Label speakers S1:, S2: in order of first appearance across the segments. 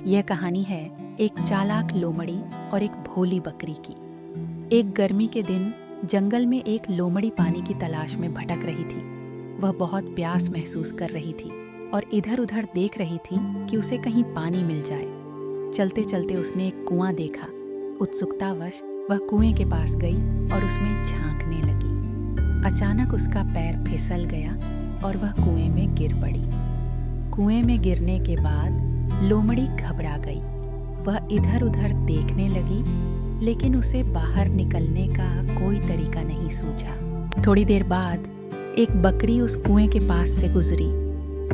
S1: यह कहानी है एक चालाक लोमड़ी और एक भोली बकरी की। एक गर्मी के दिन जंगल में एक लोमड़ी पानी की तलाश में भटक रही थी। वह बहुत प्यास महसूस कर रही थी और इधर उधर देख रही थी कि उसे कहीं पानी मिल जाए। चलते चलते उसने एक कुआं देखा। उत्सुकतावश वह कुएं के पास गई और उसमें झांकने लगी। अचानक उसका पैर फिसल गया और वह कुएं में गिर पड़ी। कुएं में गिरने के बाद लोमड़ी घबरा गई। वह इधर उधर देखने लगी, लेकिन उसे बाहर निकलने का कोई तरीका नहीं सूझा। थोड़ी देर बाद एक बकरी उस कुएं के पास से गुजरी।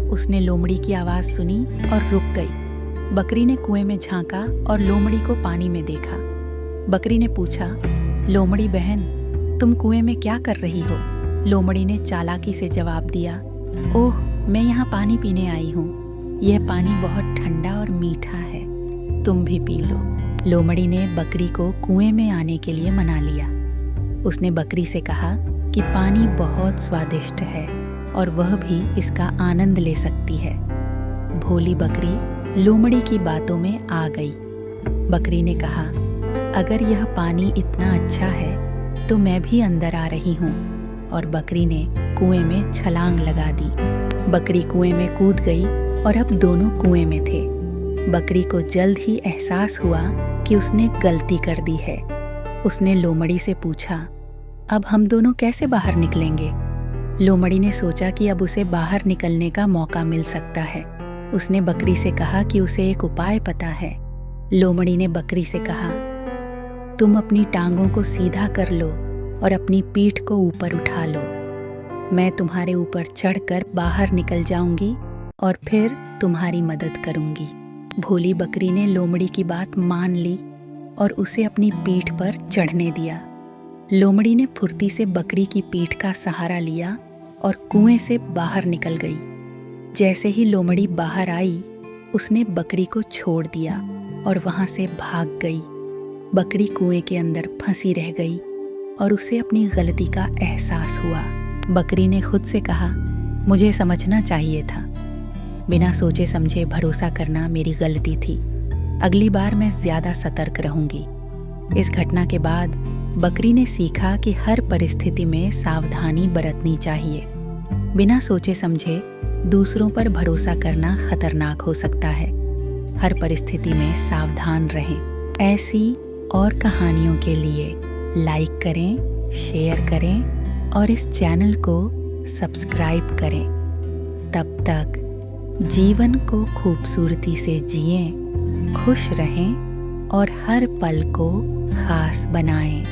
S1: उसने लोमड़ी की आवाज़ सुनी और रुक गई। बकरी ने कुएं में झांका और लोमड़ी को पानी में देखा। बकरी ने पूछा, लोमड़ी बहन, तुम कुएं में क्या कर रही हो? लोमड़ी ने चालाकी से जवाब दिया, ओह, मैं यहाँ पानी पीने आई हूँ। यह पानी बहुत ठंडा और मीठा है, तुम भी पी लो। लोमड़ी ने बकरी को कुएं में आने के लिए मना लिया। उसने बकरी से कहा कि पानी बहुत स्वादिष्ट है और वह भी इसका आनंद ले सकती है। भोली बकरी लोमड़ी की बातों में आ गई। बकरी ने कहा, अगर यह पानी इतना अच्छा है तो मैं भी अंदर आ रही हूँ। और बकरी ने कुएं में छलांग लगा दी। बकरी कुएं में कूद गई और अब दोनों कुएं में थे। बकरी को जल्द ही एहसास हुआ कि उसने गलती कर दी है। उसने लोमड़ी से पूछा, अब हम दोनों कैसे बाहर निकलेंगे? लोमड़ी ने सोचा कि अब उसे बाहर निकलने का मौका मिल सकता है। उसने बकरी से कहा कि उसे एक उपाय पता है। लोमड़ी ने बकरी से कहा, तुम अपनी टांगों को सीधा कर लो और अपनी पीठ को ऊपर उठा लो। मैं तुम्हारे ऊपर चढ़कर बाहर निकल जाऊंगी और फिर तुम्हारी मदद करूंगी। भोली बकरी ने लोमड़ी की बात मान ली और उसे अपनी पीठ पर चढ़ने दिया। लोमड़ी ने फुर्ती से बकरी की पीठ का सहारा लिया और कुएं से बाहर निकल गई। जैसे ही लोमड़ी बाहर आई, उसने बकरी को छोड़ दिया और वहां से भाग गई। बकरी कुएं के अंदर फंसी रह गई और उसे अपनी गलती का एहसास हुआ। बकरी ने खुद से कहा, मुझे समझना चाहिए था। बिना सोचे समझे भरोसा करना मेरी गलती थी। अगली बार मैं ज़्यादा सतर्क रहूंगी। इस घटना के बाद बकरी ने सीखा कि हर परिस्थिति में सावधानी बरतनी चाहिए। बिना सोचे समझे दूसरों पर भरोसा करना खतरनाक हो सकता है। हर परिस्थिति में सावधान रहें। ऐसी और कहानियों के लिए लाइक करें, शेयर करें और इस चैनल को सब्सक्राइब करें। तब तक जीवन को खूबसूरती से जिएं, खुश रहें और हर पल को खास बनाएं।